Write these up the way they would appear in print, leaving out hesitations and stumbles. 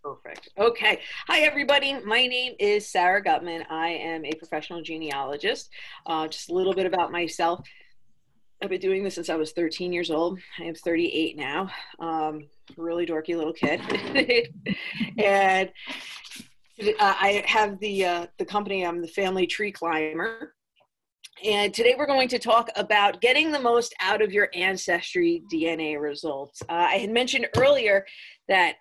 Perfect. Okay. Hi, everybody. My name is Sarah Gutmann. I am a professional genealogist. Just a little bit about myself. I've been doing this since I was 13 years old. I am 38 now. Really dorky little kid. And I have the company. I'm the family tree climber. And today we're going to talk about getting the most out of your Ancestry DNA results. I had mentioned earlier that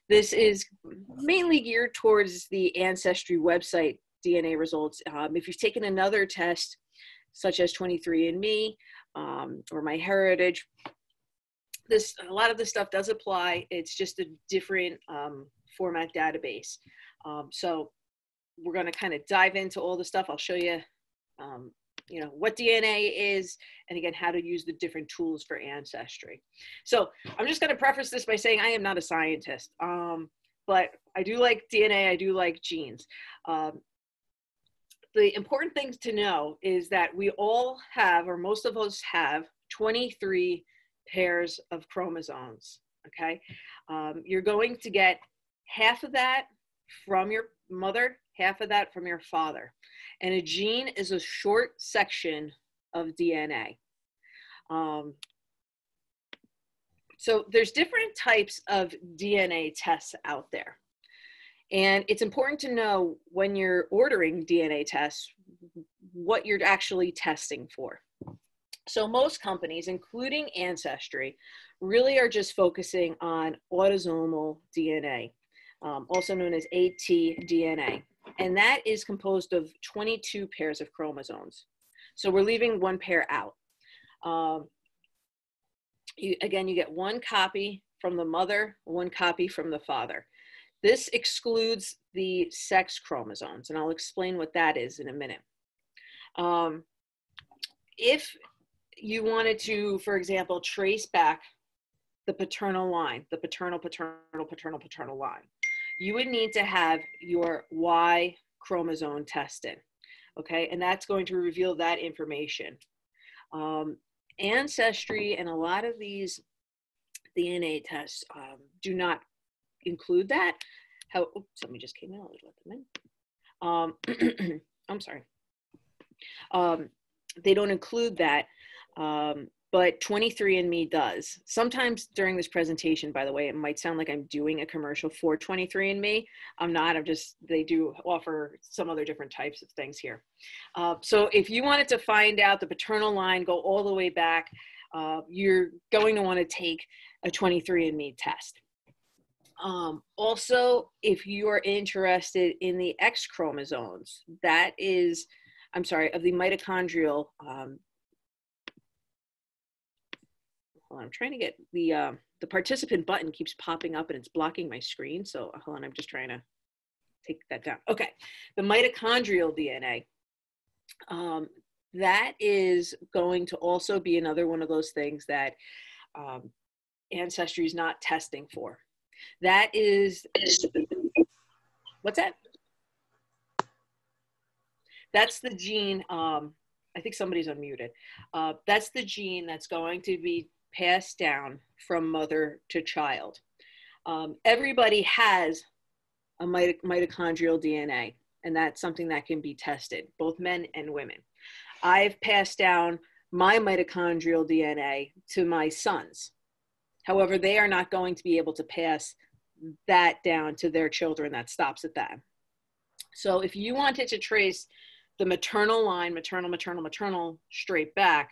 this is mainly geared towards the Ancestry website DNA results. If you've taken another test, such as 23andMe or MyHeritage, a lot of this stuff does apply. It's just a different format database. So we're going to kind of dive into all the stuff. I'll show you what DNA is, and again, how to use the different tools for Ancestry. So I'm just going to preface this by saying I am not a scientist, but I do like DNA, I do like genes. The important things to know is that we all have, or most of us have, 23 pairs of chromosomes, okay? You're going to get half of that from your mother, half of that from your father. And a gene is a short section of DNA. So there's different types of DNA tests out there. And it's important to know when you're ordering DNA tests, what you're actually testing for. So most companies, including Ancestry, really are just focusing on autosomal DNA, also known as ATDNA. And that is composed of 22 pairs of chromosomes. So we're leaving one pair out. Again, you get one copy from the mother, one copy from the father. This excludes the sex chromosomes, and I'll explain what that is in a minute. If you wanted to, for example, trace back the paternal line, the paternal line, you would need to have your Y chromosome tested, okay? And that's going to reveal that information. Ancestry and a lot of these DNA tests do not include that. Somebody just came in, I'll let them in. I'm sorry. They don't include that. But 23andMe does. Sometimes during this presentation, by the way, it might sound like I'm doing a commercial for 23andMe. I'm not, they do offer some other different types of things here. So if you wanted to find out the paternal line, go all the way back, you're going to want to take a 23andMe test. Also, if you are interested in the X chromosomes, that is, of the mitochondrial I'm trying to get the participant button keeps popping up and it's blocking my screen. So hold on, I'm just trying to take that down. Okay, the mitochondrial DNA, that is going to also be another one of those things that Ancestry is not testing for. That is, what's that? That's the gene, I think somebody's unmuted. That's the gene that's going to be passed down from mother to child. Everybody has a mitochondrial DNA, and that's something that can be tested, both men and women. I've passed down my mitochondrial DNA to my sons. However, they are not going to be able to pass that down to their children. That stops at that. So if you wanted to trace the maternal line, maternal, straight back,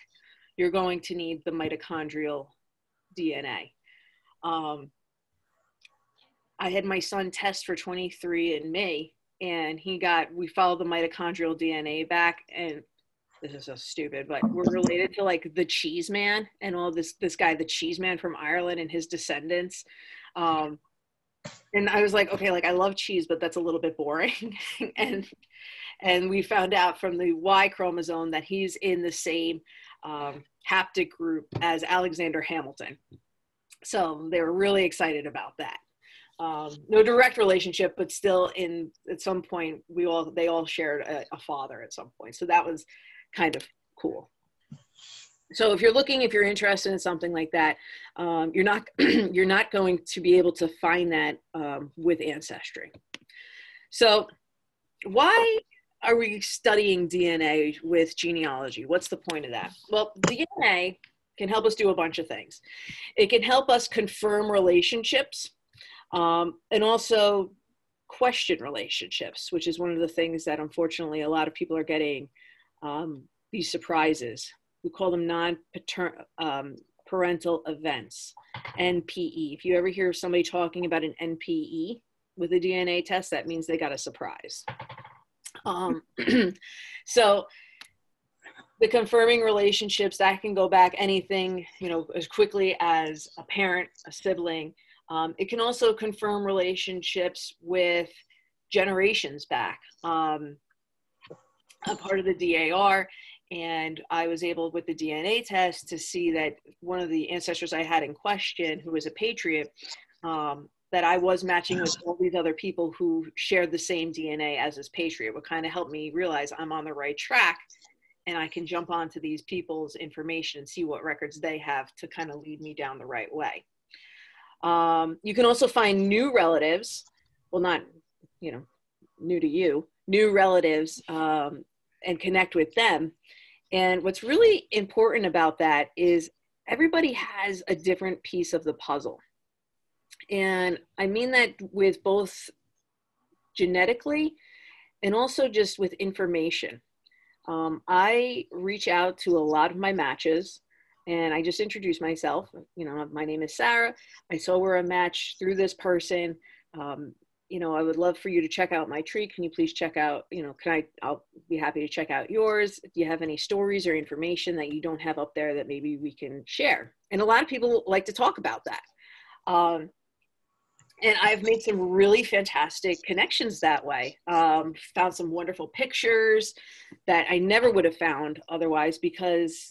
you're going to need the mitochondrial DNA. I had my son test for 23andMe, and we followed the mitochondrial DNA back, and this is so stupid, but we're related to like the cheese man and all this guy, the cheese man from Ireland and his descendants. And I was like, okay, like I love cheese, but that's a little bit boring. and we found out from the Y chromosome that he's in the same haptic group as Alexander Hamilton. So they were really excited about that. No direct relationship, but still at some point, they all shared a father at some point. So that was kind of cool. So if you're interested in something like that, you're not, you're not going to be able to find that with Ancestry. So why are we studying DNA with genealogy? What's the point of that? Well, DNA can help us do a bunch of things. It can help us confirm relationships, and also question relationships, which is one of the things that unfortunately a lot of people are getting these surprises. We call them non-parental events, NPE. If you ever hear somebody talking about an NPE with a DNA test, that means they got a surprise. So the confirming relationships, that can go back anything, you know, as quickly as a parent, a sibling. It can also confirm relationships with generations back. I'm part of the DAR, and I was able with the DNA test to see that one of the ancestors I had in question, who was a patriot, that I was matching with all these other people who shared the same DNA as this patriot, would kind of help me realize I'm on the right track, and I can jump onto these people's information and see what records they have to kind of lead me down the right way. You can also find new relatives, well, not, you know, new to you, new relatives, and connect with them. And what's really important about that is everybody has a different piece of the puzzle. And I mean that with both genetically and also just with information. I reach out to a lot of my matches, and I just introduce myself. You know, my name is Sarah. I saw we're a match through this person. You know, I would love for you to check out my tree. Can you please check out, you know, I'll be happy to check out yours. Do you have any stories or information that you don't have up there that maybe we can share? And a lot of people like to talk about that. And I've made some really fantastic connections that way. Found some wonderful pictures that I never would have found otherwise, because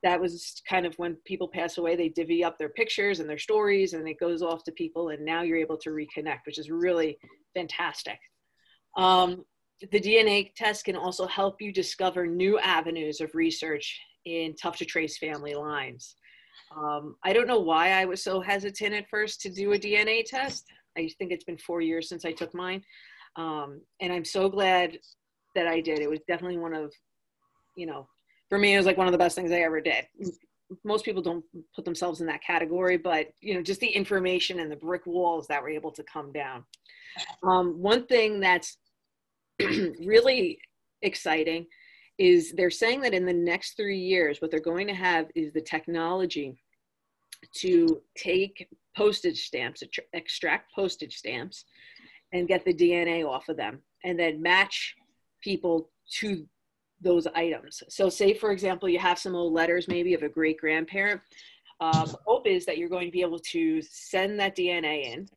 that was kind of when people pass away, they divvy up their pictures and their stories, and it goes off to people, and now you're able to reconnect, which is really fantastic. The DNA test can also help you discover new avenues of research in tough to trace family lines. I don't know why I was so hesitant at first to do a DNA test. I think it's been 4 years since I took mine. And I'm so glad that I did. It was definitely one of, you know, for me, it was like one of the best things I ever did. Most people don't put themselves in that category, but, you know, just the information and the brick walls that were able to come down. One thing that's really exciting is they're saying that in the next 3 years, what they're going to have is the technology to take postage stamps, extract postage stamps, and get the DNA off of them, and then match people to those items. So say, for example, you have some old letters maybe of a great grandparent. The hope is that you're going to be able to send that DNA in.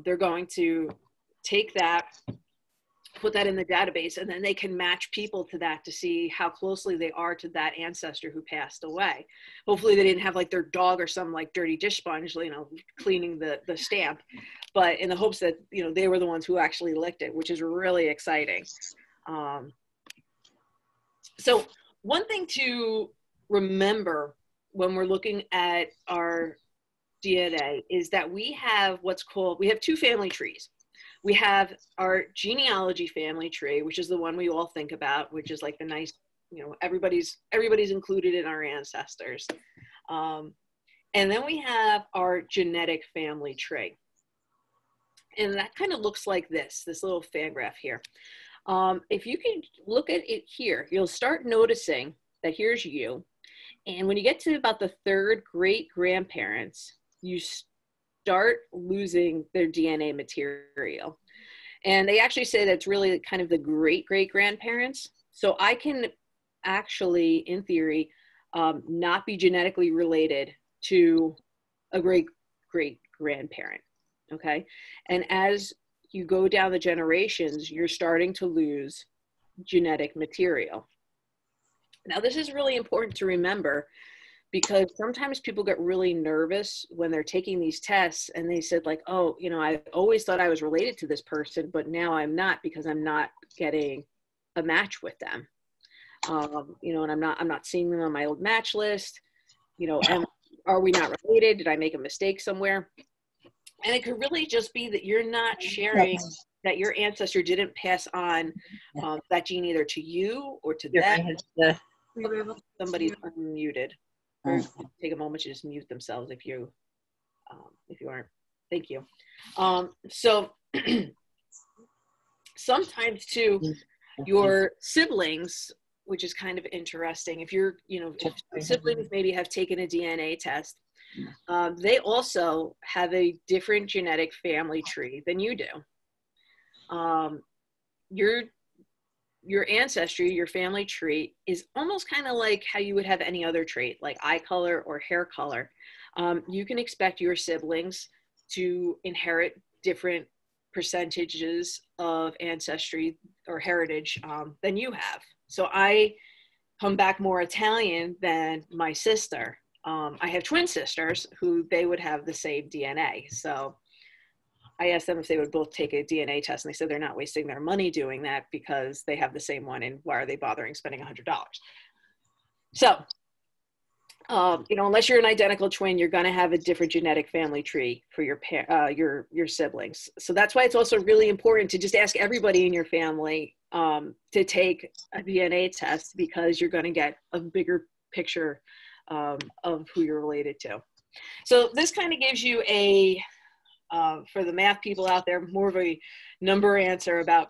They're going to take that, put that in the database, and then they can match people to that to see how closely they are to that ancestor who passed away. Hopefully they didn't have like their dog or some like dirty dish sponge, you know, cleaning the stamp, but in the hopes that, you know, they were the ones who actually licked it, which is really exciting. So one thing to remember when we're looking at our DNA is that we have we have two family trees. We have our genealogy family tree, which is the one we all think about, which is like the nice, you know, everybody's included in our ancestors. And then we have our genetic family tree. And that kind of looks like this little fan graph here. If you can look at it here, you'll start noticing that here's you. And when you get to about the third great grandparents, you start losing their DNA material. And they actually say that's really kind of the great grandparents. So I can actually, in theory, not be genetically related to a great grandparent. Okay. And as you go down the generations, you're starting to lose genetic material. Now, this is really important to remember, because sometimes people get really nervous when they're taking these tests and they said like, oh, you know, I always thought I was related to this person, but now I'm not because I'm not getting a match with them. you know, and I'm not seeing them on my old match list. You know, are we not related? Did I make a mistake somewhere? And it could really just be that you're not sharing, that your ancestor didn't pass on that gene either to you or to them. Somebody's unmuted. Or take a moment to just mute themselves if you aren't. Thank you. So sometimes too, your siblings, which is kind of interesting, if you're, you know, if siblings maybe have taken a DNA test, they also have a different genetic family tree than you do. Your ancestry, your family tree, is almost kind of like how you would have any other trait, like eye color or hair color. You can expect your siblings to inherit different percentages of ancestry or heritage than you have. So I come back more Italian than my sister. I have twin sisters who they would have the same DNA. So I asked them if they would both take a DNA test, and they said they're not wasting their money doing that because they have the same one, and why are they bothering spending $100? So, you know, unless you're an identical twin, you're going to have a different genetic family tree for your siblings. So that's why it's also really important to just ask everybody in your family to take a DNA test, because you're going to get a bigger picture of who you're related to. So this kind of gives you a for the math people out there, more of a number answer about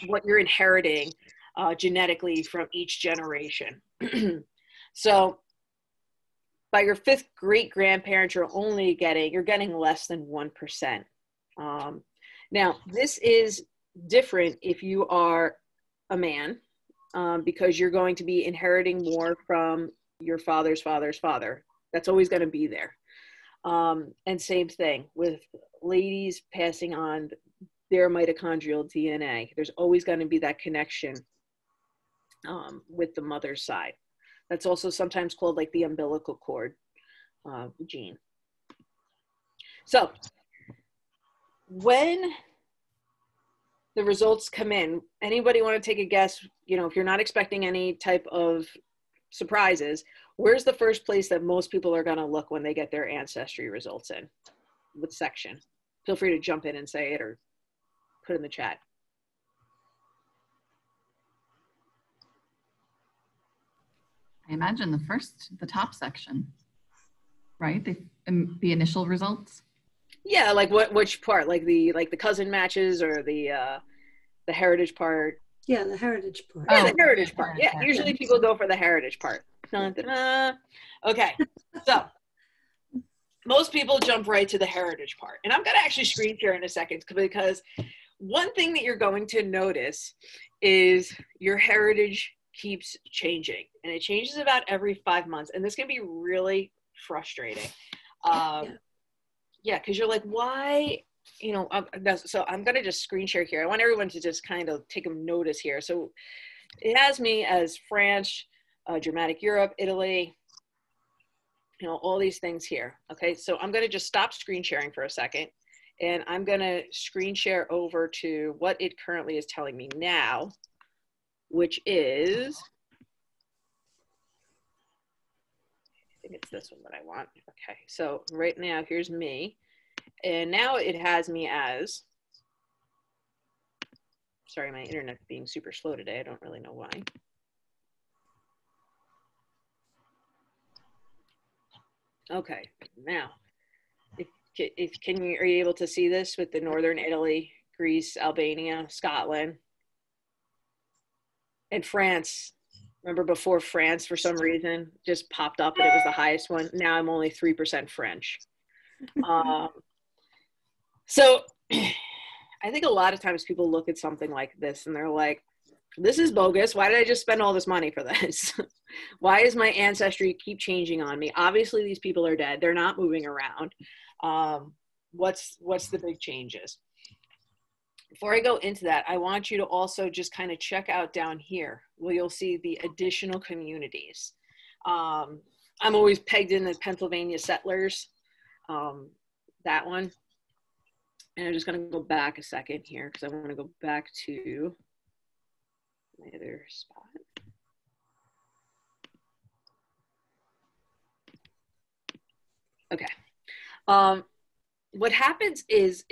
what you're inheriting genetically from each generation. So by your 5th great grandparent, you're getting less than 1%. Now, this is different if you are a man, because you're going to be inheriting more from your father's father's father. That's always going to be there. And same thing with ladies passing on their mitochondrial DNA. There's always going to be that connection with the mother's side. That's also sometimes called like the umbilical cord gene. So when the results come in, anybody want to take a guess? You know, if you're not expecting any type of surprises, where's the first place that most people are going to look when they get their ancestry results in? What section? Feel free to jump in and say it, or put in the chat. I imagine the top section, right? The initial results. Yeah, like which part? Like the cousin matches, or the heritage part? Yeah, the heritage part. Yeah, the heritage part. Yeah, usually people go for the heritage part. Okay, so most people jump right to the heritage part. And I'm going to actually screen share in a second, because one thing that you're going to notice is your heritage keeps changing. And it changes about every 5 months. And this can be really frustrating. Yeah, because you're like, why? You know, so I'm going to just screen share here. I want everyone to just kind of take a notice here. So it has me as France, Germanic Europe, Italy, you know, all these things here. Okay, so I'm going to just stop screen sharing for a second, and I'm going to screen share over to what it currently is telling me now, which is, I think it's this one that I want. Okay, so right now, here's me. And now it has me as, sorry, my internet's being super slow today. I don't really know why. Okay, now, are you able to see this with the Northern Italy, Greece, Albania, Scotland, and France? Remember before France, for some reason, just popped up and it was the highest one. Now I'm only 3% French. So I think a lot of times people look at something like this and they're like, this is bogus. Why did I just spend all this money for this? Why does my ancestry keep changing on me? Obviously, these people are dead. They're not moving around. What's the big changes? Before I go into that, I want you to also just kind of check out down here where you'll see the additional communities. I'm always pegged in the Pennsylvania settlers, that one. And I'm just going to go back a second here because I want to go back to my other spot. Okay. What happens is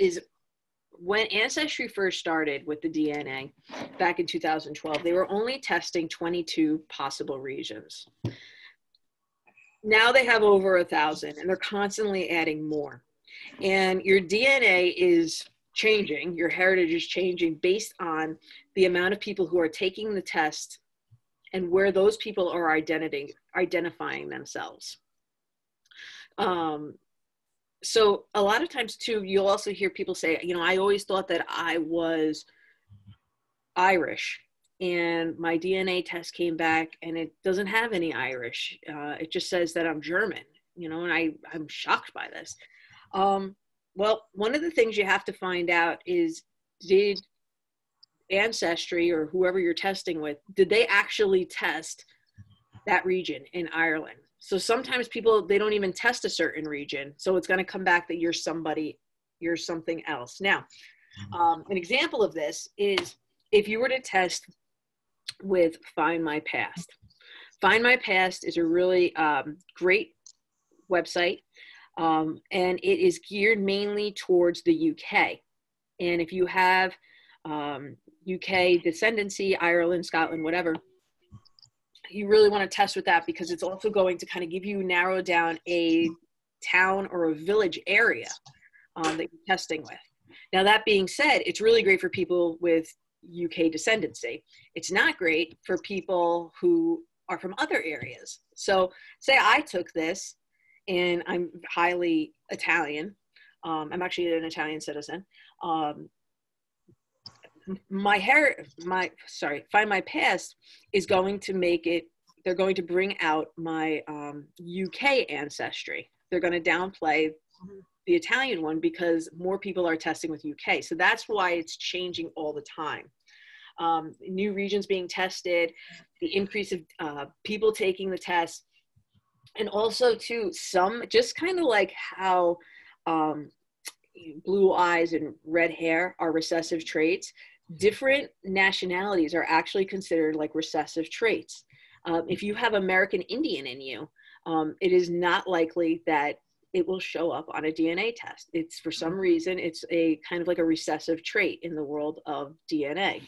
when Ancestry first started with the DNA back in 2012, they were only testing 22 possible regions. Now they have over 1,000, and they're constantly adding more. And your DNA is changing, your heritage is changing based on the amount of people who are taking the test and where those people are identifying themselves. So a lot of times too, you'll also hear people say, you know, I always thought that I was Irish, and my DNA test came back and it doesn't have any Irish. It just says that I'm German, you know, and I'm shocked by this. Well, one of the things you have to find out is, did Ancestry or whoever you're testing with, did they actually test that region in Ireland? So sometimes people, they don't even test a certain region. So it's going to come back that you're something else. Now, an example of this is if you were to test with Find My Past. Find My Past is a really great website, and it is geared mainly towards the UK. And if you have UK descendancy, Ireland, Scotland, whatever, you really want to test with that, because it's also going to kind of give you narrow down a town or a village area that you're testing with. Now, that being said, it's really great for people with UK descendancy. It's not great for people who are from other areas. So say I took this and I'm highly Italian. I'm actually an Italian citizen. Find My Past is going to make it, they're going to bring out my UK ancestry. They're going to downplay the Italian one because more people are testing with UK. So that's why it's changing all the time. New regions being tested, the increase of people taking the test, and also too, some just kind of like how blue eyes and red hair are recessive traits. Different nationalities are actually considered like recessive traits. If you have American Indian in you, it is not likely that it will show up on a DNA test. It's, for some reason, it's a kind of like a recessive trait in the world of DNA.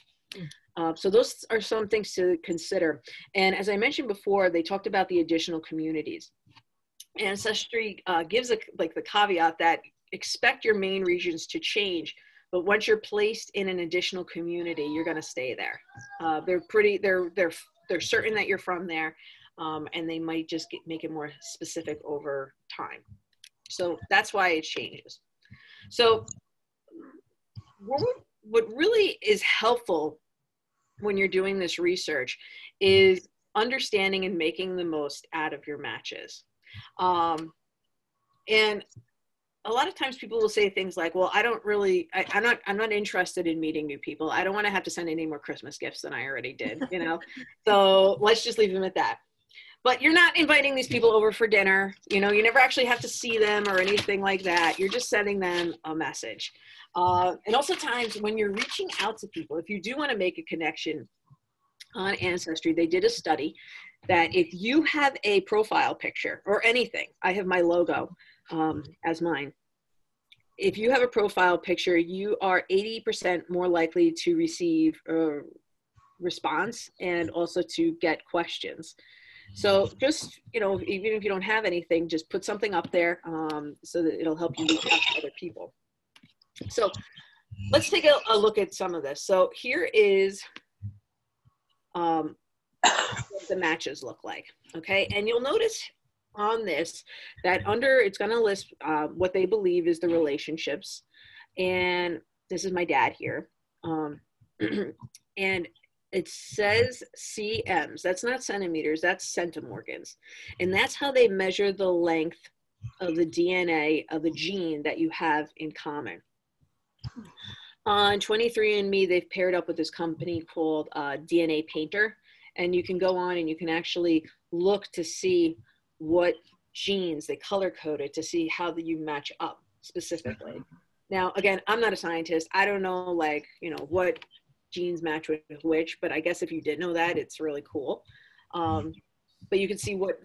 So those are some things to consider. And as I mentioned before, they talked about the additional communities. Ancestry gives the caveat that expect your main regions to change, but once you're placed in an additional community, you're going to stay there. They're certain that you're from there, and they might just make it more specific over time. So that's why it changes. So what really is helpful when you're doing this research is understanding and making the most out of your matches. And a lot of times people will say things like, well, I'm not interested in meeting new people. I don't want to have to send any more Christmas gifts than I already did, you know? So let's just leave them at that. But you're not inviting these people over for dinner. You know, you never actually have to see them or anything like that. You're just sending them a message. And also times when you're reaching out to people, if you do want to make a connection on Ancestry, they did a study that if you have a profile picture or anything, I have my logo as mine. If you have a profile picture, you are 80% more likely to receive a response and also to get questions. So just, you know, even if you don't have anything, just put something up there so that it'll help you reach out to other people. So let's take a look at some of this. So here is what the matches look like, okay? And you'll notice on this that it's going to list what they believe is the relationships. And this is my dad here. And it says cms. That's not centimeters, that's centimorgans. And that's how they measure the length of the DNA of the gene that you have in common. On 23andMe, they've paired up with this company called DNA Painter. And you can go on and you can actually look to see what genes they color coded to see how you match up specifically. Now, again, I'm not a scientist. I don't know, like, you know, what genes match with which, but I guess if you did know that, it's really cool. But you can see what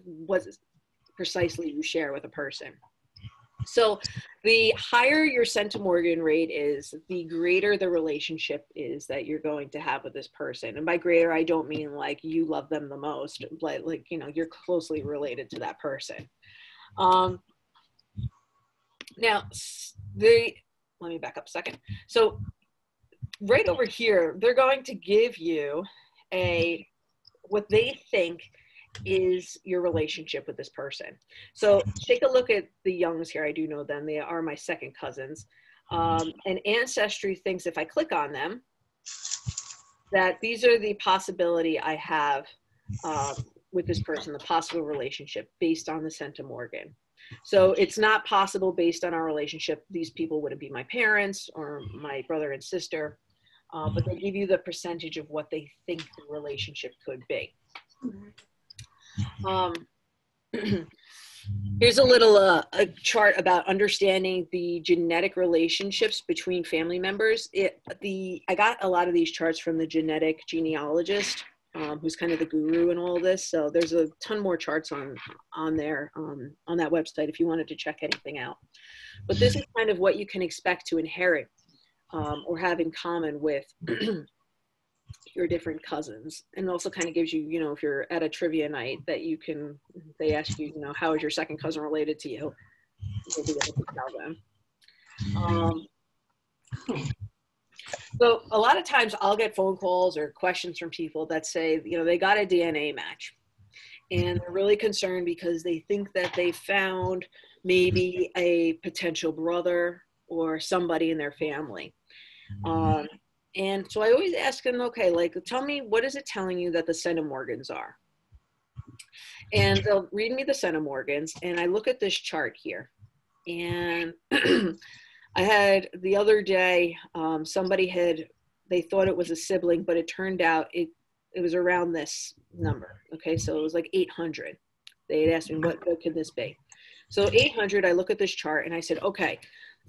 precisely you share with a person. So the higher your centimorgan rate is, the greater the relationship is that you're going to have with this person. And by greater, I don't mean like you love them the most, but like, you know, you're closely related to that person. Now, let me back up a second. So right over here, they're going to give you what they think is your relationship with this person. So take a look at the Youngs here. I do know them. They are my second cousins. And Ancestry thinks if I click on them, that these are the possibility I have with this person, the possible relationship based on the centimorgan. So it's not possible based on our relationship. These people wouldn't be my parents or my brother and sister, but they give you the percentage of what they think the relationship could be. Here's a little a chart about understanding the genetic relationships between family members. I got a lot of these charts from the genetic genealogist, who's kind of the guru in all of this. So there's a ton more charts on there, on that website if you wanted to check anything out. But this is kind of what you can expect to inherit or have in common with your different cousins. And also kind of gives you, you know, if you're at a trivia night that you can, they ask you, you know, how is your second cousin related to you? You'll be able to tell them. So a lot of times I'll get phone calls or questions from people that say, you know, they got a DNA match and they're really concerned because they think that they found maybe a potential brother or somebody in their family. And so I always ask them, okay, like, tell me, what is it telling you that the centimorgans are? And they'll read me the centimorgans, and I look at this chart here. And I had the other day, they thought it was a sibling, but it turned out it was around this number. Okay, so it was like 800. They had asked me, what could this be? So 800, I look at this chart, and I said, okay,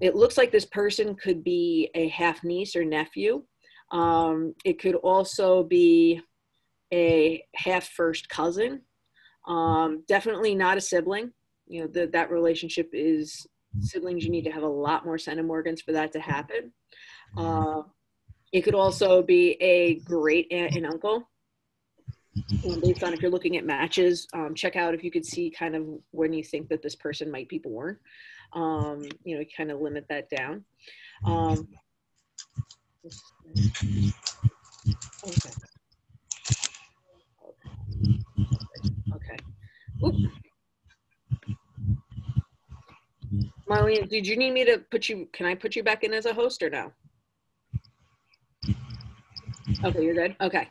it looks like this person could be a half niece or nephew. It could also be a half first cousin. Definitely not a sibling. You know, that relationship is siblings. You need to have a lot more centimorgans for that to happen. It could also be a great aunt and uncle. Based on if you're looking at matches, check out if you could see kind of when you think that this person might be born. You know, kind of limit that down. Okay. Okay. Oops. Marlene, did you need me to can I put you back in as a host or no? Okay, you're good? Okay.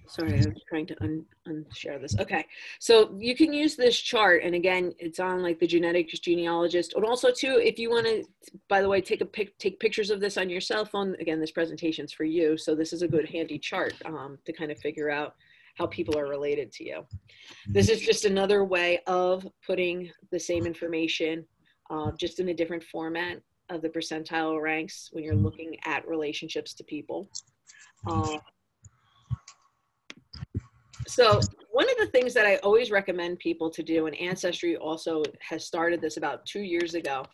Sorry, I'm trying to unshare this. Okay, so you can use this chart, and again, it's on like the Genealogist Genealogist, and also too, if you want to, by the way, take pictures of this on your cell phone. Again, this presentation's for you, so this is a good handy chart to kind of figure out how people are related to you. This is just another way of putting the same information, just in a different format of the percentile ranks when you're looking at relationships to people. So one of the things that I always recommend people to do, and Ancestry also has started this about 2 years ago,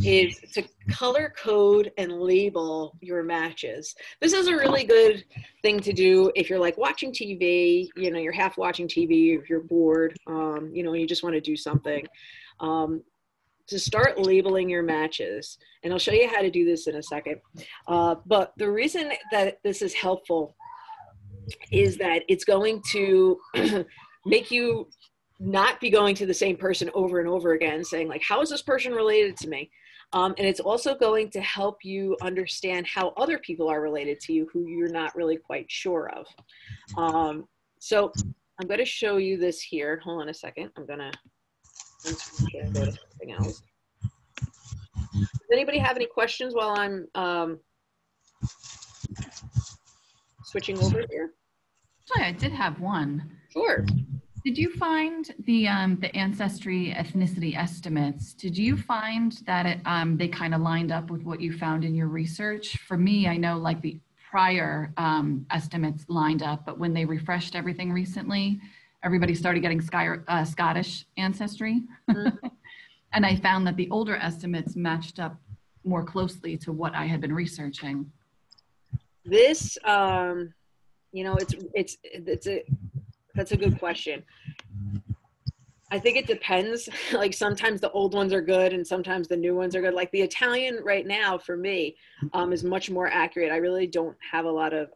is to color code and label your matches. This is a really good thing to do if you're like watching TV, you know, you're half watching TV, if you're bored, you know, and you just want to do something. To start labeling your matches. And I'll show you how to do this in a second. But the reason that this is helpful is that it's going to make you not be going to the same person over and over again saying like, how is this person related to me? And it's also going to help you understand how other people are related to you who you're not really quite sure of. So I'm going to show you this here. Hold on a second. I'm going to go to something else. Does anybody have any questions while I'm switching over here? Actually, I did have one. Sure. Did you find the Ancestry ethnicity estimates? Did you find that they kind of lined up with what you found in your research? For me, I know like the prior estimates lined up, but when they refreshed everything recently, everybody started getting Scottish ancestry. Mhm. And I found that the older estimates matched up more closely to what I had been researching. This, you know, that's a good question. I think it depends. Like sometimes the old ones are good and sometimes the new ones are good. Like the Italian right now for me is much more accurate. I really don't have a lot of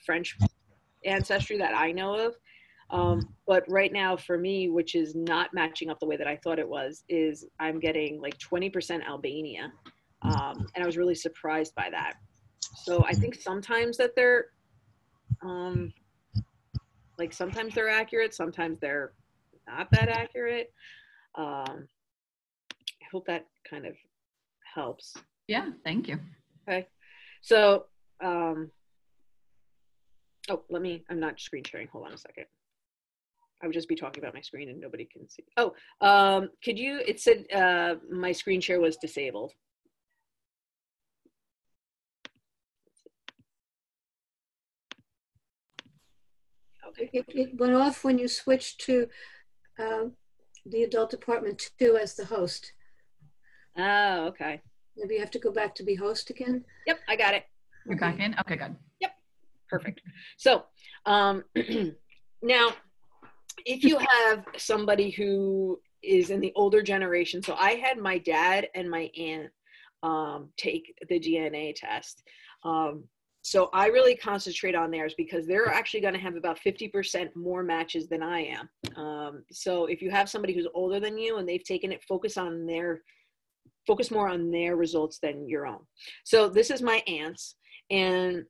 French ancestry that I know of. But right now for me, which is not matching up the way that I thought it was, is I'm getting like 20% Albania. And I was really surprised by that. So I think sometimes that they're like sometimes they're accurate, sometimes they're not that accurate. I hope that kind of helps. Yeah, thank you. Okay. So, oh, I'm not screen sharing. Hold on a second. I would just be talking about my screen and nobody can see. Oh, it said my screen share was disabled. Okay. It went off when you switched to the adult department 2 as the host. Oh, okay. Maybe you have to go back to be host again. Yep, I got it. You're back in? Okay, good. Yep, perfect. So now, if you have somebody who is in the older generation, so I had my dad and my aunt take the DNA test. So I really concentrate on theirs because they're actually going to have about 50% more matches than I am. So if you have somebody who's older than you and they've taken it, focus more on their results than your own. So this is my aunt's, and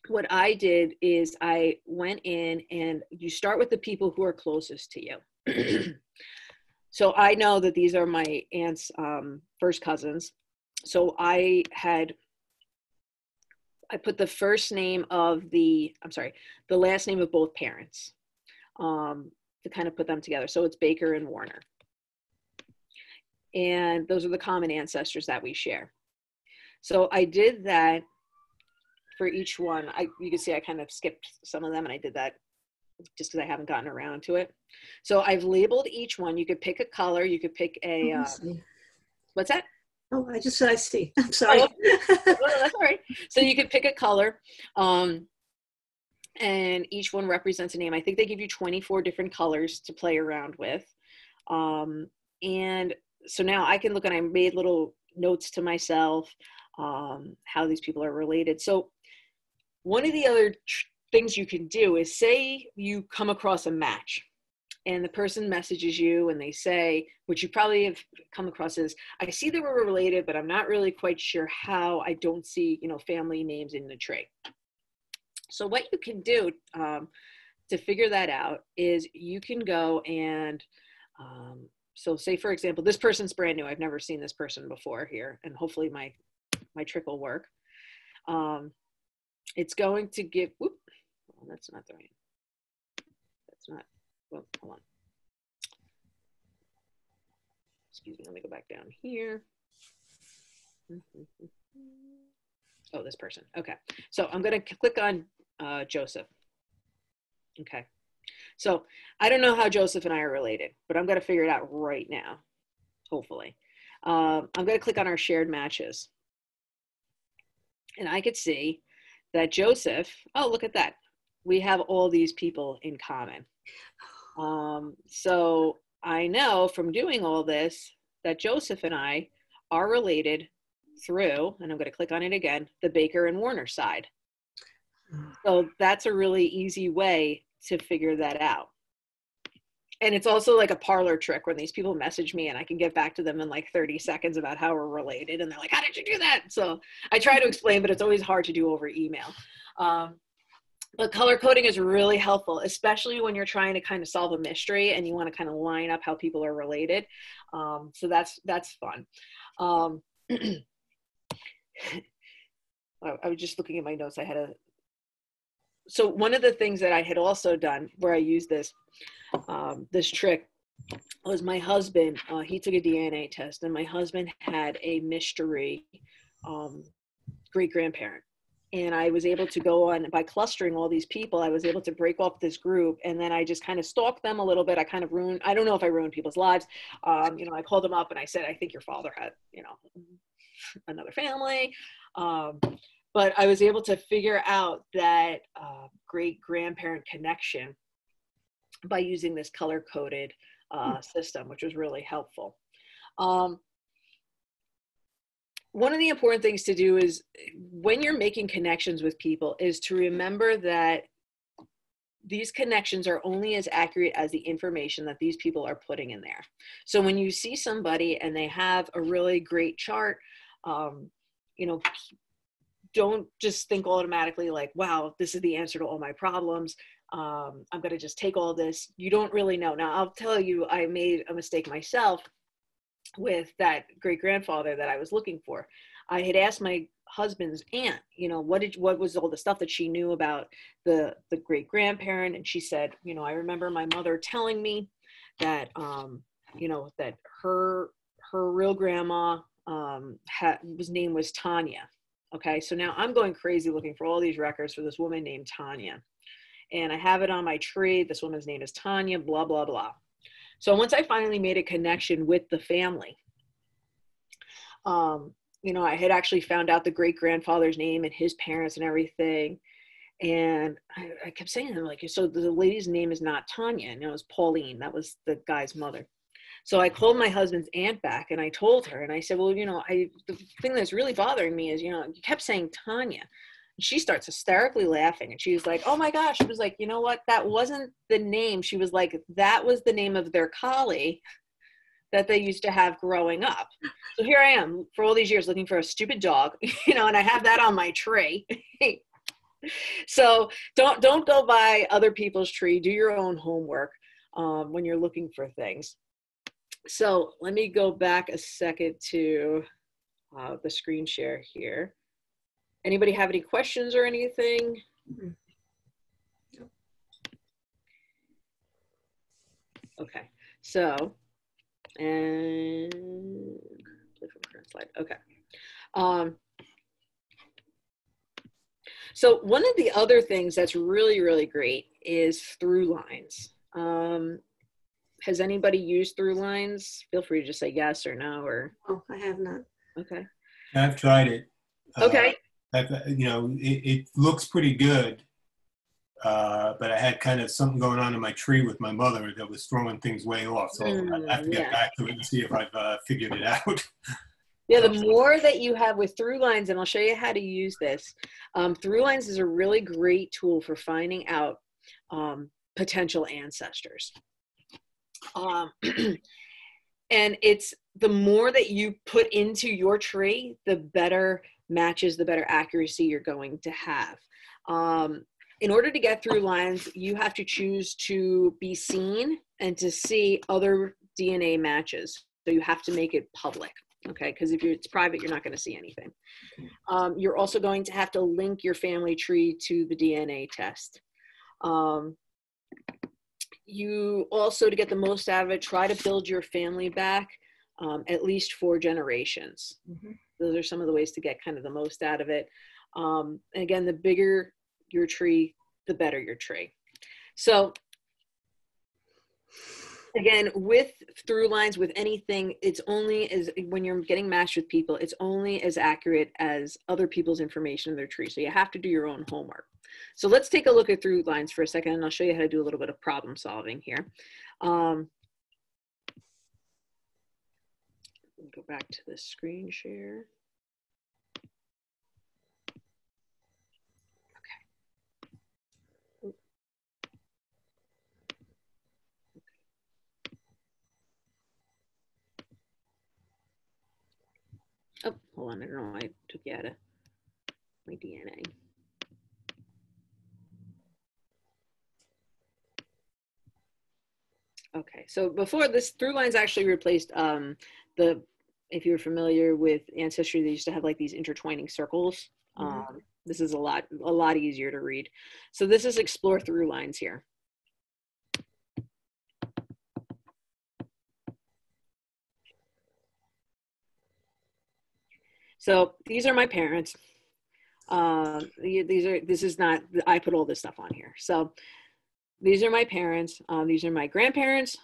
what I did is I went in and you start with the people who are closest to you. So I know that these are my aunt's first cousins. So I put the first name of the last name of both parents to kind of put them together. So it's Baker and Warner. And those are the common ancestors that we share. So I did that for each one. You can see I kind of skipped some of them and I did that just because I haven't gotten around to it. So I've labeled each one. You could pick a color. You could pick a, what's that? Oh, I just said I see. I'm sorry. Oh, well, that's all right. So you could pick a color, and each one represents a name. I think they give you 24 different colors to play around with. And so now I can look, and I made little notes to myself, how these people are related. So one of the other things you can do is say you come across a match. And the person messages you and they say, which you probably have come across, is, I see that we're related, but I'm not really quite sure how. I don't see, family names in the tree. So what you can do to figure that out is you can go and, so say, for example, this person's brand new. I've never seen this person before here, and hopefully my trick will work. It's going to give, whoop, well, that's not the right, that's not. Well, hold on. Excuse me, let me go back down here. Oh, this person. Okay. So I'm going to click on Joseph. Okay. So I don't know how Joseph and I are related, but I'm going to figure it out right now, hopefully. I'm going to click on our shared matches. And I could see that Joseph, oh, look at that. We have all these people in common. So I know from doing all this that Joseph and I are related through, and I'm going to click on it again, the Baker and Warner side. So that's a really easy way to figure that out. And it's also like a parlor trick when these people message me and I can get back to them in like 30 seconds about how we're related. And they're like, how did you do that? So I try to explain, but it's always hard to do over email. But color coding is really helpful, especially when you're trying to kind of solve a mystery and you want to kind of line up how people are related. So that's fun. I was just looking at my notes. So one of the things that I had also done where I used this trick was my husband, he took a DNA test, and my husband had a mystery great-grandparent. And I was able to go on, by clustering all these people, I was able to break off this group. And then I just kind of stalked them a little bit. I kind of ruined, I don't know if I ruined people's lives. You know, I called them up and I said, I think your father had, you know, another family. But I was able to figure out that great-grandparent connection by using this color-coded system, which was really helpful. One of the important things to do is when you're making connections with people is to remember that these connections are only as accurate as the information that these people are putting in there. So when you see somebody and they have a really great chart, you know, don't just think automatically like, wow, this is the answer to all my problems. I'm going to just take all this. You don't really know. Now, I'll tell you, I made a mistake myself with that great-grandfather that I was looking for. I had asked my husband's aunt, you know, what was all the stuff that she knew about the great-grandparent. And she said, you know, I remember my mother telling me that, you know, that her real grandma his name was Tanya. Okay, so now I'm going crazy looking for all these records for this woman named Tanya. And I have it on my tree. This woman's name is Tanya, blah, blah, blah. So once I finally made a connection with the family, you know, I had actually found out the great-grandfather's name and his parents and everything. And I kept saying to them, like, so the lady's name is not Tanya, and it was Pauline. That was the guy's mother. So I called my husband's aunt back and I told her, and I said, well, you know, the thing that's really bothering me is, you know, you kept saying Tanya. And she starts hysterically laughing and she was like, oh my gosh. She was like, you know what? That wasn't the name. She was like, that was the name of their collie that they used to have growing up. So here I am for all these years looking for a stupid dog, you know, and I have that on my tree. So don't go by other people's tree. Do your own homework when you're looking for things. So let me go back a second to the screen share here. Anybody have any questions or anything? Okay, so, and play from current slide. Okay. So one of the other things that's really, really great is Thrulines. Has anybody used Thrulines? Feel free to just say yes or no, or. Oh, I have not. Okay. I've tried it. Okay. You know, it looks pretty good, but I had kind of something going on in my tree with my mother that was throwing things way off. So I have to get back to it and see if I've figured it out. Yeah, the more that you have with Thrulines, and I'll show you how to use this. Thrulines is a really great tool for finding out potential ancestors. And it's the more that you put into your tree, the better matches, the better accuracy you're going to have. In order to get Thrulines, you have to choose to be seen and to see other DNA matches. So you have to make it public, okay? Because if it's private, you're not going to see anything. You're also going to have to link your family tree to the DNA test. You also, to get the most out of it, try to build your family back at least 4 generations. Those are some of the ways to get kind of the most out of it. And again, the bigger your tree, the better your tree. So again, with Thrulines, with anything, it's only as, when you're getting matched with people, it's only as accurate as other people's information in their tree. So you have to do your own homework. So let's take a look at Thrulines for a second, and I'll show you how to do a little bit of problem solving here. Go back to the screen share. Okay. Oh, hold on, I don't know why I took you out of my DNA. Okay, so before this, Thrulines actually replaced if you're familiar with Ancestry, they used to have like these intertwining circles. This is a lot easier to read. So this is Explore Thrulines here. So these are my parents. This is not, I put all this stuff on here. So these are my parents. These are my grandparents,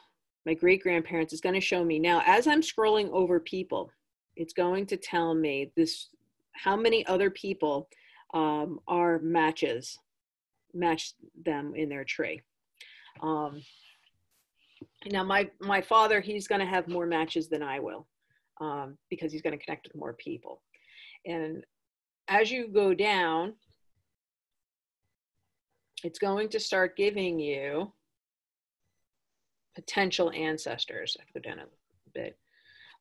my great-grandparents. It's going to show me now, as I'm scrolling over people, it's going to tell me this, how many other people are match them in their tree. Now my father, he's going to have more matches than I will, because he's going to connect with more people. And as you go down, it's going to start giving you potential ancestors. I have to go down a bit.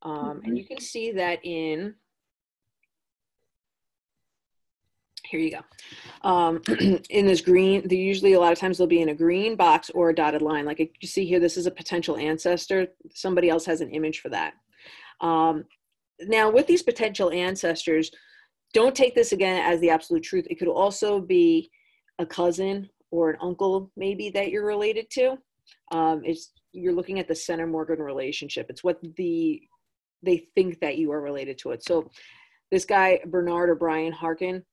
And you can see that in, here you go. In this green, they usually, a lot of times they'll be in a green box or a dotted line. Like you see here, this is a potential ancestor. Somebody else has an image for that. Now with these potential ancestors, don't take this again as the absolute truth. It could also be a cousin or an uncle maybe that you're related to. You're looking at the Center-Morgan relationship. It's what they think that you are related to it. So this guy, Bernard or Brian Harkin,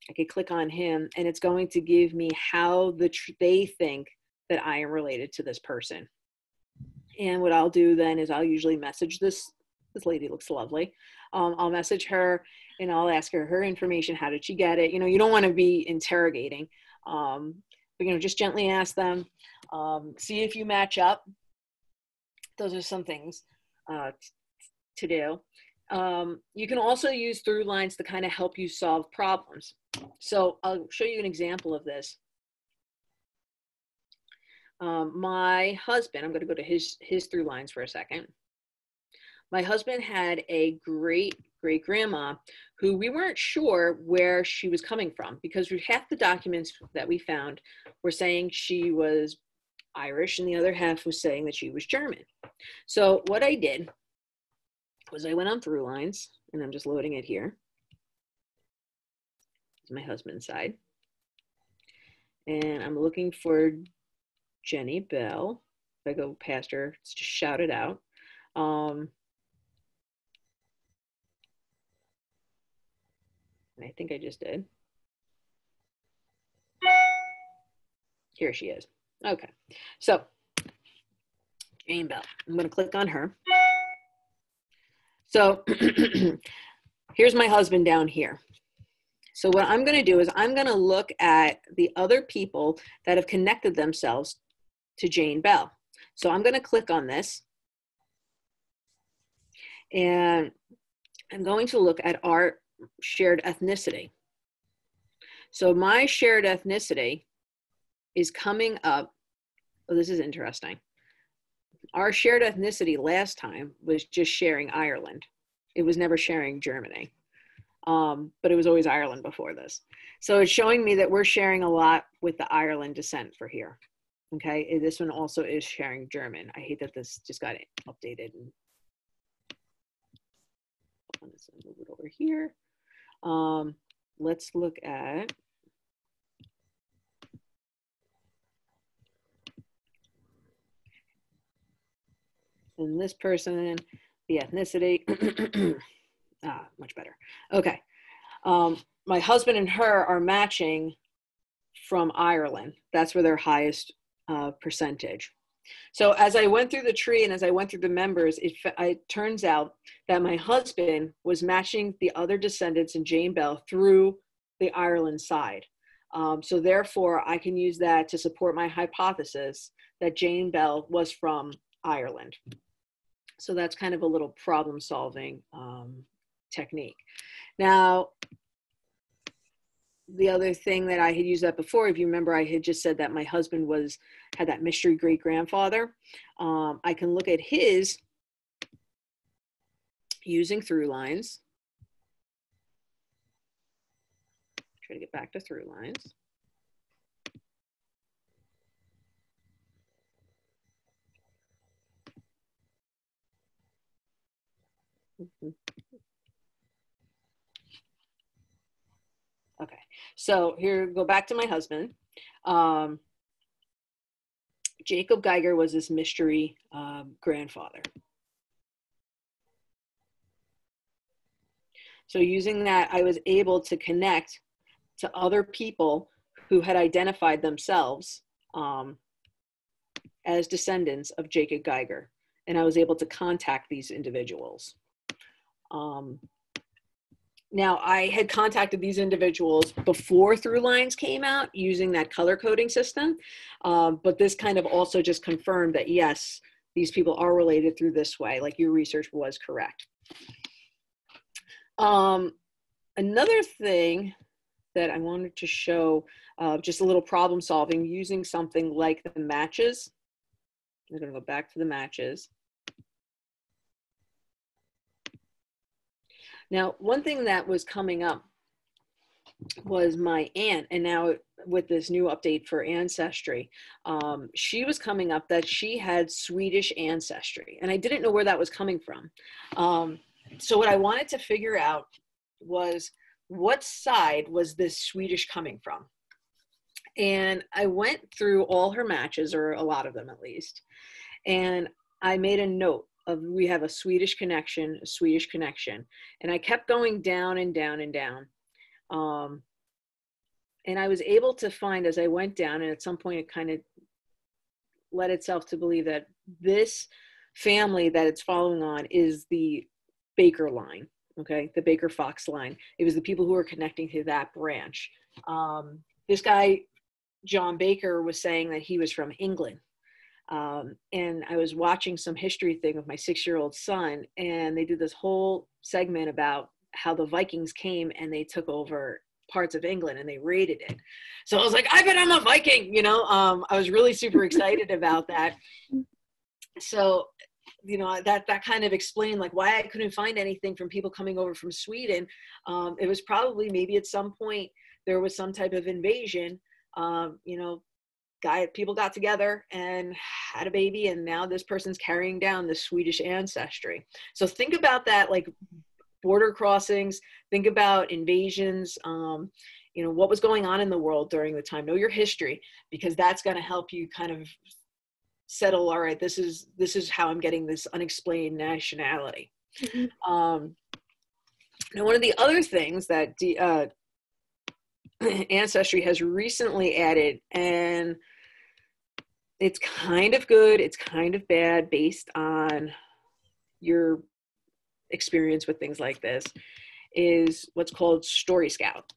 I could click on him and it's going to give me how they think that I am related to this person. And what I'll do then is I'll usually message this lady, looks lovely. I'll message her and I'll ask her information. How did she get it? You know, you don't want to be interrogating, but, you know, just gently ask them, see if you match up. Those are some things to do. You can also use Thrulines to kind of help you solve problems. So I'll show you an example of this. My husband, I'm going to go to his Thrulines for a second. My husband had a great-great-grandma who we weren't sure where she was coming from, because half the documents that we found were saying she was Irish and the other half was saying that she was German. So what I did was I went on Thrulines, and I'm just loading it here. It's my husband's side. And I'm looking for Jenny Bell. If I go past her, it's just shout it out. And I think I just did. Here she is. Okay, so Jane Bell. I'm going to click on her. So here's my husband down here. So what I'm going to do is I'm going to look at the other people that have connected themselves to Jane Bell. So I'm going to click on this. And I'm going to look at our shared ethnicity. So my shared ethnicity is coming up. Oh, this is interesting. Our shared ethnicity last time was just sharing Ireland. It was never sharing Germany. But it was always Ireland before this. So it's showing me that we're sharing a lot with the Ireland descent for here. Okay, this one also is sharing German. I hate that this just got updated. Let's move it over here. Let's look at and this person, the ethnicity. Much better. Okay. My husband and her are matching from Ireland. That's where their highest percentage. So as I went through the tree and as I went through the members, it turns out that my husband was matching the other descendants in Jane Bell through the Ireland side. So therefore, I can use that to support my hypothesis that Jane Bell was from Ireland. So that's kind of a little problem-solving technique. Now, the other thing that I had used that before, if you remember, I had just said that my husband had that mystery great-grandfather. I can look at his using Thrulines. Try to get back to Thrulines. Okay, so here, go back to my husband. Jacob Geiger was this mystery grandfather. So using that, I was able to connect to other people who had identified themselves as descendants of Jacob Geiger. And I was able to contact these individuals. Now, I had contacted these individuals before Thrulines came out using that color coding system, but this kind of also just confirmed that, yes, these people are related through this way, like your research was correct. Another thing that I wanted to show, just a little problem solving using something like the matches. I'm going to go back to the matches. Now, one thing that was coming up was my aunt, and now with this new update for Ancestry, she was coming up that she had Swedish ancestry, and I didn't know where that was coming from. So what I wanted to figure out was what side was this Swedish coming from? And I went through all her matches, or a lot of them at least, and I made a note of we have a Swedish connection, and I kept going down and down and down. And I was able to find as I went down, and at some point it kind of led itself to believe that this family that it's following on is the Baker line, okay, the Baker-Fox line. It was the people who were connecting to that branch. This guy, John Baker, was saying that he was from England. And I was watching some history thing with my 6-year-old son, and they did this whole segment about how the Vikings came and they took over parts of England and they raided it. So I was like, I bet I'm a Viking, you know. I was really super excited about that. So, you know, that kind of explained like why I couldn't find anything from people coming over from Sweden. It was probably maybe at some point there was some type of invasion, you know, people got together and had a baby, and now this person's carrying down the Swedish ancestry. So think about that, like border crossings, think about invasions, you know, what was going on in the world during the time. Know your history, because that's going to help you kind of settle, all right, this is how I'm getting this unexplained nationality. Now, one of the other things that Ancestry has recently added, and it's kind of good, it's kind of bad based on your experience with things like this, is what's called Story Scout.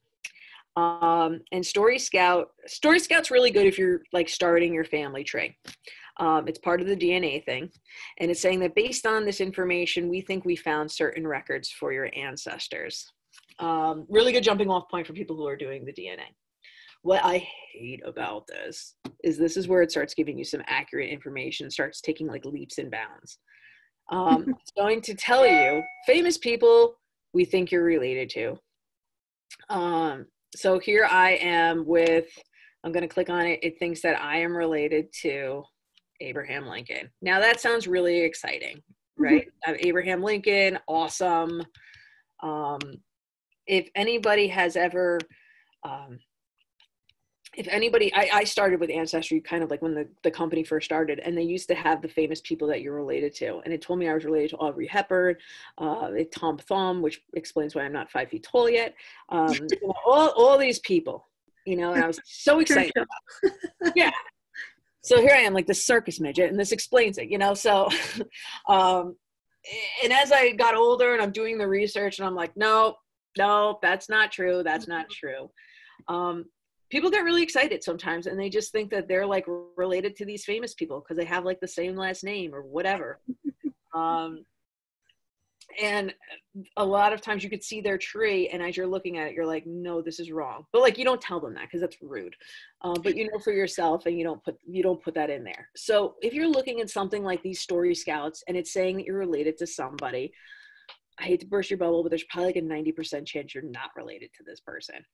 And Story Scout's really good if you're like starting your family tree. It's part of the DNA thing, and it's saying that based on this information, we think we found certain records for your ancestors. Really good jumping off point for people who are doing the DNA. What I hate about this is where it starts giving you some accurate information, starts taking like leaps and bounds. It's going to tell you famous people we think you're related to. So here I am with, I'm going to click on it. It thinks that I am related to Abraham Lincoln. Now that sounds really exciting, right? Abraham Lincoln, awesome. If anybody has ever, I started with Ancestry kind of like when the company first started, and they used to have the famous people that you're related to. And it told me I was related to Audrey Hepburn, Tom Thumb, which explains why I'm not 5 feet tall yet. You know, all these people, you know, and I was so excited. Yeah. So here I am, like the circus midget, and this explains it, you know? So, and as I got older and I'm doing the research and I'm like, no, that's not true. That's not true. People get really excited sometimes, and they just think that they're like related to these famous people because they have like the same last name or whatever. And a lot of times you could see their tree, and as you're looking at it, you're like, no, this is wrong. But like, you don't tell them that because that's rude. But you know for yourself, and you don't put that in there. So if you're looking at something like these Story Scouts and it's saying that you're related to somebody, I hate to burst your bubble, but there's probably like a 90% chance you're not related to this person.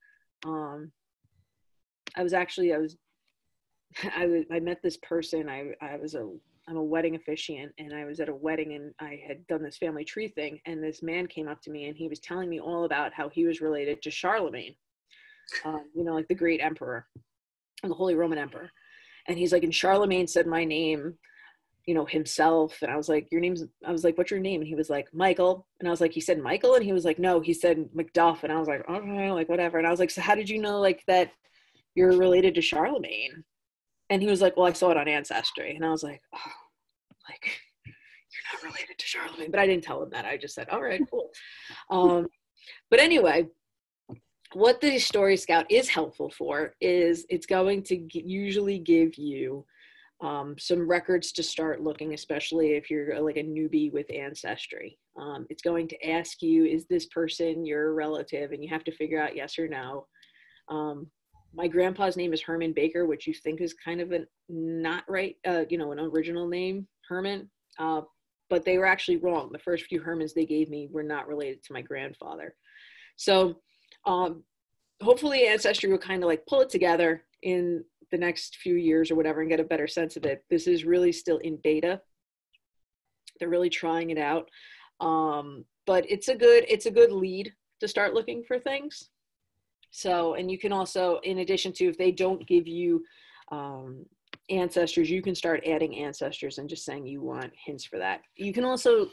I met this person. I'm a wedding officiant, and I was at a wedding, and I had done this family tree thing, and this man came up to me and he was telling me all about how he was related to Charlemagne, you know, like the great emperor, the Holy Roman Emperor. And he's like, and Charlemagne said my name you know, himself. And I was like, I was like, what's your name? And he was like, Michael. And I was like, he said Michael? And he was like, no, he said Macduff. And I was like, okay, like whatever. And I was like, so how did you know like that you're related to Charlemagne? And he was like, well, I saw it on Ancestry. And I was like, oh, like, you're not related to Charlemagne. But I didn't tell him that. I just said, all right, cool. But anyway, what the Story Scout is helpful for is it's going to usually give you some records to start looking, especially if you're like a newbie with Ancestry. It's going to ask you, is this person your relative? And you have to figure out yes or no. My grandpa's name is Herman Baker, which you think is kind of not right, you know, an original name, Herman. But they were actually wrong. The first few Hermans they gave me were not related to my grandfather. So hopefully Ancestry will kind of like pull it together in the next few years or whatever and get a better sense of it. This is really still in beta. They're really trying it out. But it's a good lead to start looking for things. So, and you can also, in addition to, if they don't give you ancestors, you can start adding ancestors and just saying you want hints for that. You can also,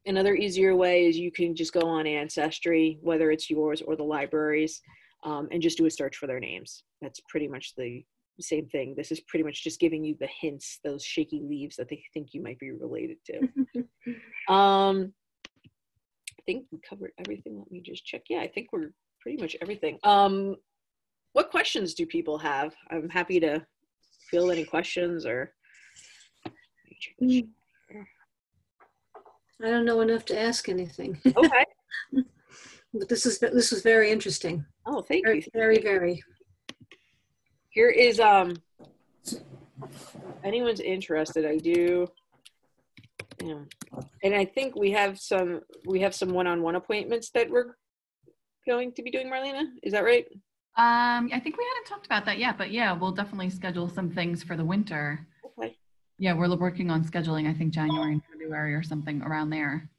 another easier way is you can just go on Ancestry, whether it's yours or the libraries, and just do a search for their names. That's pretty much the same thing. This is pretty much just giving you the hints, those shaky leaves that they think you might be related to. I think we covered everything. Let me just check. Yeah, I think we're pretty much everything. What questions do people have? I'm happy to field any questions or. I don't know enough to ask anything. Okay. But this was very interesting. Oh, thank you. Very, very. Here is if anyone's interested, I do. Yeah. And I think we have some one-on-one appointments that we're going to be doing, Marlena. Is that right? I think we hadn't talked about that yet, but yeah, we'll definitely schedule some things for the winter. Okay. Yeah, we're working on scheduling, I think January and February or something around there.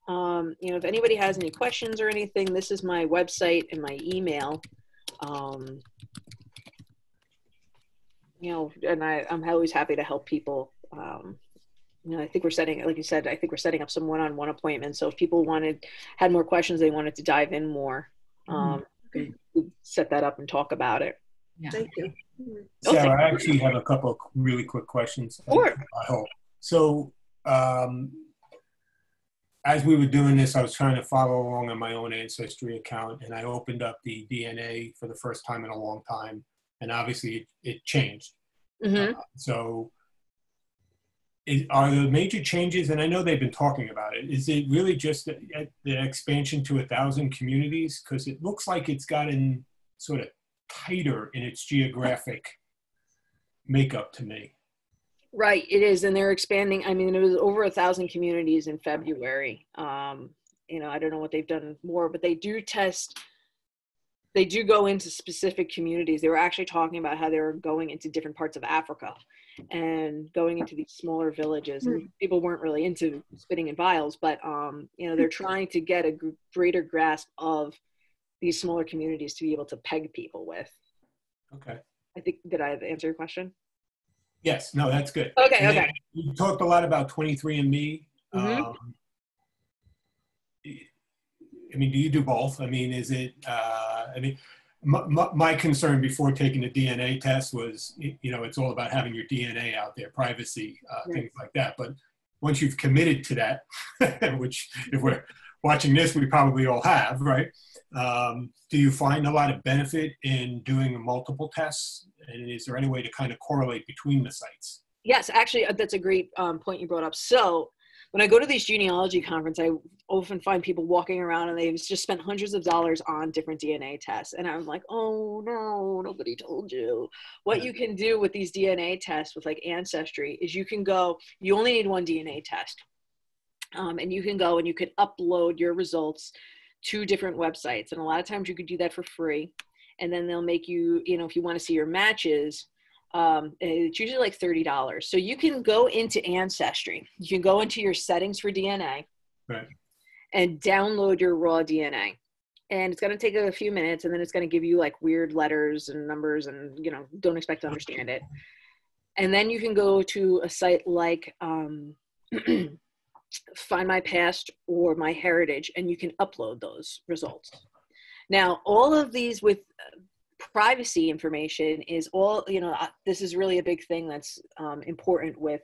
You know, if anybody has any questions or anything, this is my website and my email. You know, and I'm always happy to help people. You know, I think we're setting, like you said, I think we're setting up some one-on-one appointments. So if people had more questions, they wanted to dive in more, we'd set that up and talk about it. Yeah. Thank you. Sarah, I actually have a couple of really quick questions. Sure. I hope. So, as we were doing this, I was trying to follow along on my own Ancestry account, and I opened up the DNA for the first time in a long time, and obviously it changed. Mm-hmm. So, are the major changes, and I know they've been talking about it, is it really just the expansion to 1,000 communities? Because it looks like it's gotten sort of tighter in its geographic makeup to me. Right, it is, and they're expanding. I mean, it was over 1,000 communities in February. You know, I don't know what they've done more, but they do test. They do go into specific communities. They were actually talking about how they were going into different parts of Africa and going into these smaller villages. And people weren't really into spitting in vials, but you know, they're trying to get a greater grasp of these smaller communities to be able to peg people with. Okay. I think, did I answer your question? Yes, no, that's good. Okay, okay. You talked a lot about 23andMe. Mm-hmm. I mean, do you do both? I mean, is it, I mean, my concern before taking the DNA test was, you know, it's all about having your DNA out there, privacy, things like that. But once you've committed to that, which if we're watching this, we probably all have, right? Do you find a lot of benefit in doing multiple tests? And is there any way to kind of correlate between the sites? Yes, actually, that's a great point you brought up. So when I go to these genealogy conferences, I often find people walking around and they've just spent hundreds of dollars on different DNA tests. And I'm like, oh no, nobody told you. What you can do with these DNA tests with like Ancestry is you can go, you only need one DNA test. And you can go and you can upload your results to different websites. And a lot of times you could do that for free. And then they'll make you, you know, if you want to see your matches, it's usually like $30. So you can go into Ancestry. You can go into your settings for DNA, right, and download your raw DNA. And it's going to take a few minutes, and then it's going to give you like weird letters and numbers and, you know, don't expect to understand it. And then you can go to a site like Find My Past or My Heritage, and you can upload those results. Now, all of these with privacy information is all, this is really a big thing that's important with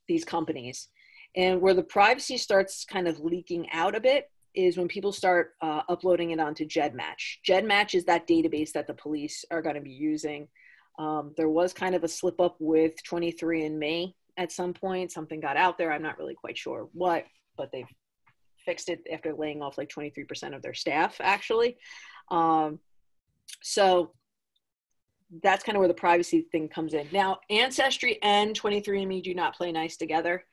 these companies. And where the privacy starts kind of leaking out a bit is when people start uploading it onto GEDmatch. GEDmatch is that database that the police are going to be using. There was kind of a slip up with 23andMe at some point. Something got out there. I'm not really quite sure what, but they've fixed it after laying off like 23% of their staff, actually. So that's kind of where the privacy thing comes in. Now, Ancestry and 23andMe do not play nice together.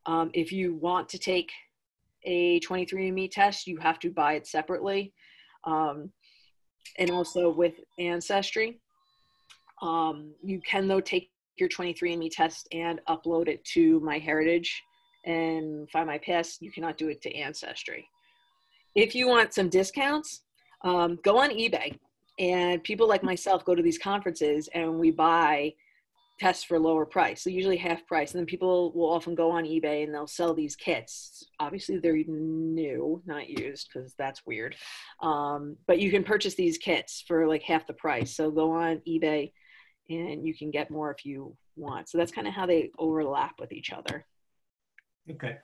If you want to take a 23andMe test, you have to buy it separately. And also with Ancestry, you can, though, take your 23andMe test and upload it to MyHeritage and Find My Past. You cannot do it to Ancestry. If you want some discounts, go on eBay. And people like myself go to these conferences and we buy tests for lower price, so usually half price. And then people will often go on eBay and they'll sell these kits. Obviously they're new, not used, because that's weird. But you can purchase these kits for like half the price. So go on eBay and you can get more if you want. So that's kind of how they overlap with each other. Okay,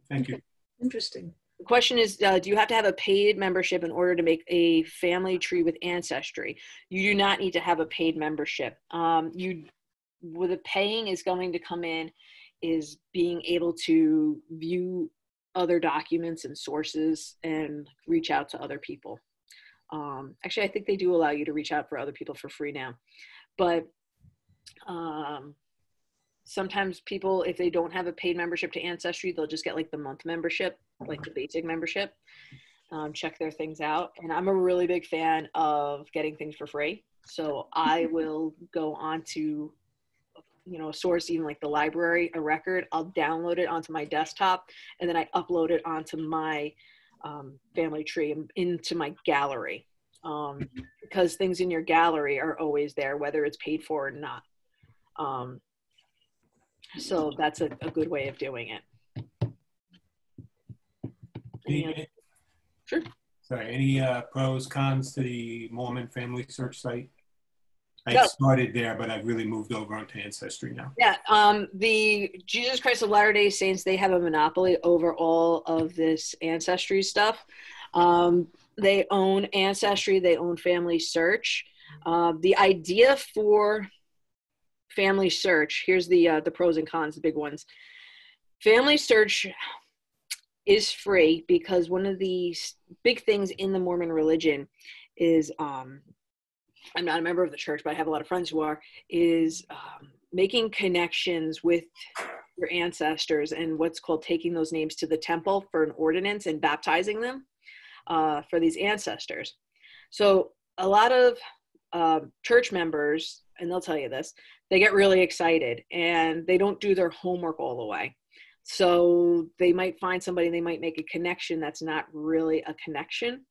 thank you. Interesting. The question is, do you have to have a paid membership in order to make a family tree with Ancestry? You do not need to have a paid membership. Where the paying is going to come in is being able to view other documents and sources and reach out to other people. Actually, I think they do allow you to reach out for other people for free now. But sometimes people, if they don't have a paid membership to Ancestry, they'll just get like the month membership, like the basic membership, check their things out. And I'm a really big fan of getting things for free. So I will go on to, a source, even like the library, a record, I'll download it onto my desktop, and then I upload it onto my family tree and into my gallery. Because things in your gallery are always there, whether it's paid for or not. So that's a good way of doing it. Sure. Sorry, any pros, cons to the Mormon family search site? I No. started there, but I've really moved over onto Ancestry now. Yeah, the Jesus Christ of Latter-day Saints, they have a monopoly over all of this Ancestry stuff. They own Ancestry, they own Family Search. The idea for Family Search, here's the pros and cons, the big ones. Family Search is free because one of the big things in the Mormon religion is, I'm not a member of the church, but I have a lot of friends who are, is making connections with your ancestors and what's called taking those names to the temple for an ordinance and baptizing them for these ancestors. So a lot of church members, and they'll tell you this, they get really excited and they don't do their homework all the way. So they might find somebody, they might make a connection that's not really a connection.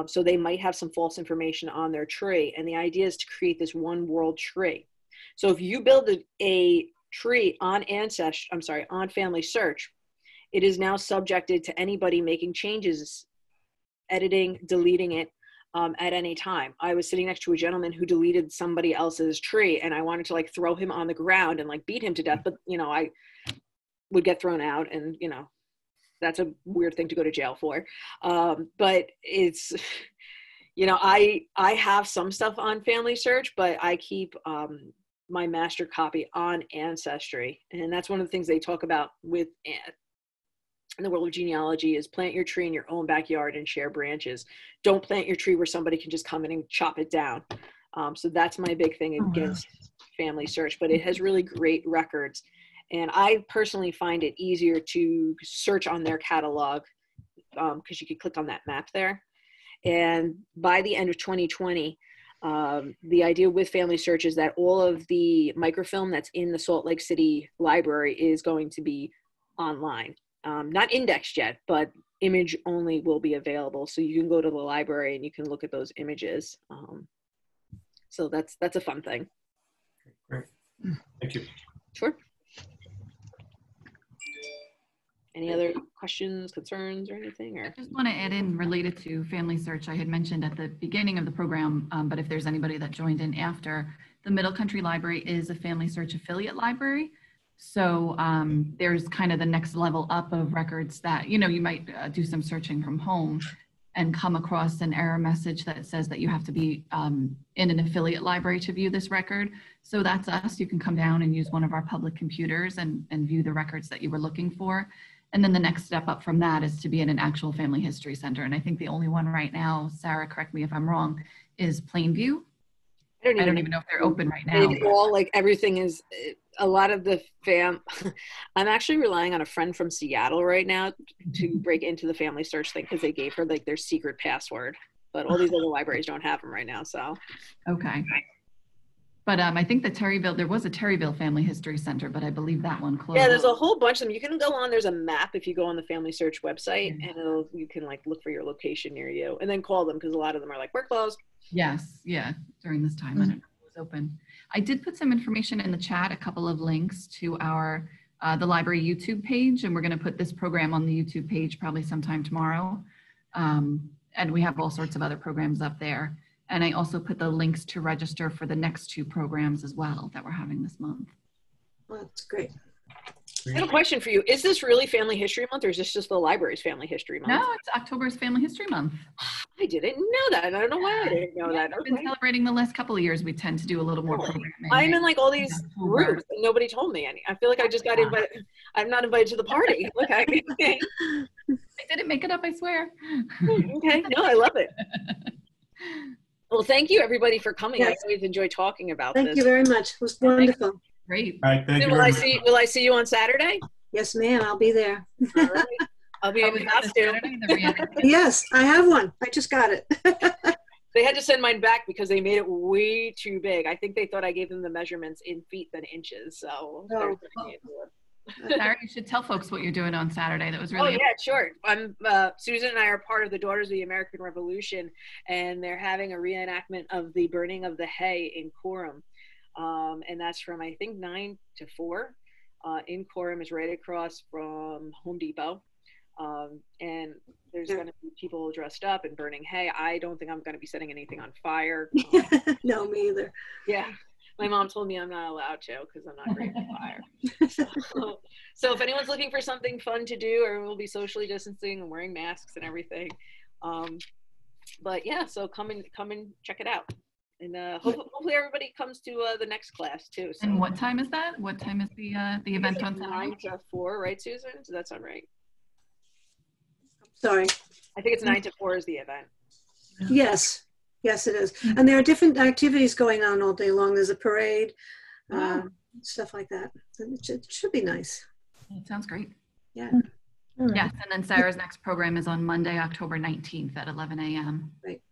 So they might have some false information on their tree. And the idea is to create this one world tree. So if you build a tree on on Family Search, it is now subjected to anybody making changes, editing, deleting it at any time. I was sitting next to a gentleman who deleted somebody else's tree and I wanted to like throw him on the ground and like beat him to death. But, I would get thrown out and, that's a weird thing to go to jail for. But it's, I have some stuff on Family Search, but I keep my master copy on Ancestry. And that's one of the things they talk about with in the world of genealogy is plant your tree in your own backyard and share branches. Don't plant your tree where somebody can just come in and chop it down. So that's my big thing against Family Search, but it has really great records. And I personally find it easier to search on their catalog because you can click on that map there. And by the end of 2020, the idea with Family Search is that all of the microfilm that's in the Salt Lake City library is going to be online. Not indexed yet, but image only will be available. So you can go to the library and you can look at those images. So that's a fun thing. Great. Thank you. Sure. Any other questions, concerns, or anything? Or I just want to add in related to family search. I had mentioned at the beginning of the program, but if there's anybody that joined in after, the Middle Country Library is a family search affiliate library. So there's kind of the next level up of records that, you know, you might do some searching from home and come across an error message that says that you have to be in an affiliate library to view this record. So that's us. You can come down and use one of our public computers and view the records that you were looking for. And then the next step up from that is to be in an actual family history center. And I think the only one right now, Sarah, correct me if I'm wrong, is Plainview. I don't even know if they're open right now. They've all, like, everything is, a lot of the I'm actually relying on a friend from Seattle right now to break into the family search thing because they gave her like their secret password. But all these other libraries don't have them right now, so. Okay. But I think the Terryville, there was a Terryville Family History Center, but I believe that one closed. Yeah, there's a whole bunch of them. You can go on, there's a map if you go on the family search website, and you can like look for your location near you and then call them because a lot of them are like, we're closed. Yes, yeah, during this time, I don't know if it was open. I did put some information in the chat, a couple of links to our, the library YouTube page, and we're gonna put this program on the YouTube page probably sometime tomorrow. And we have all sorts of other programs up there. And I also put the links to register for the next 2 programs as well that we're having this month. Well, that's great. I have a question for you. Is this really Family History Month, or is this just the library's Family History Month? No, it's October's Family History Month. I didn't know that. I don't know why I didn't know that. We've been celebrating the last couple of years. We tend to do a little more programming. I'm in like all these groups and nobody told me any. I feel like I just got invited. I'm not invited to the party. Look, I didn't make it up, I swear. Okay, no, I love it. Well, thank you everybody for coming. Yes. I always enjoy talking about this. Thank you very much. It was wonderful. Great. All right, thank you. Will I see you on Saturday? Yes, ma'am. I'll be there. All right. I'll be in costume. Yes, I have one. I just got it. They had to send mine back because they made it way too big. I think they thought I gave them the measurements in feet than inches. So. Oh. Sarah, you should tell folks what you're doing on Saturday. That was really. Oh yeah, sure. I'm Susan and I are part of the Daughters of the American Revolution, and they're having a reenactment of the burning of the hay in Coram, and that's from I think 9 to 4. In Coram is right across from Home Depot, and there's going to be people dressed up and burning hay. I don't think I'm going to be setting anything on fire. No, me either. Yeah. My mom told me I'm not allowed to because I'm not great with fire. So if anyone's looking for something fun to do, or we'll be socially distancing and wearing masks and everything. But yeah, so come and check it out. And hopefully everybody comes to the next class too. So. And what time is that? What time is the event on Saturday? 9 to 4, right, Susan? Does that sound right? Sorry. I think it's 9 to 4 is the event. Yes. Yes, it is. And there are different activities going on all day long. There's a parade, stuff like that. It should be nice. It sounds great. Yeah. Right. Yes, and then Sarah's next program is on Monday, October 19th at 11 a.m. Right.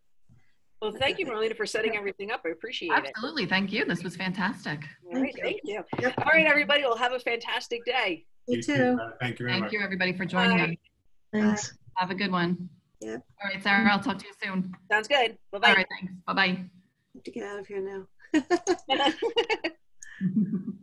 Well, thank you, Marlena, for setting everything up. I appreciate it. Absolutely. Thank you. This was fantastic. All right, thank you. Yep. All right, everybody, we'll have a fantastic day. You too. Thank you very much. Thank you, everybody, for joining us. Thanks. Have a good one. Yep. All right, Sarah, I'll talk to you soon. Sounds good. Bye-bye. All right, thanks. Bye-bye. I have to get out of here now.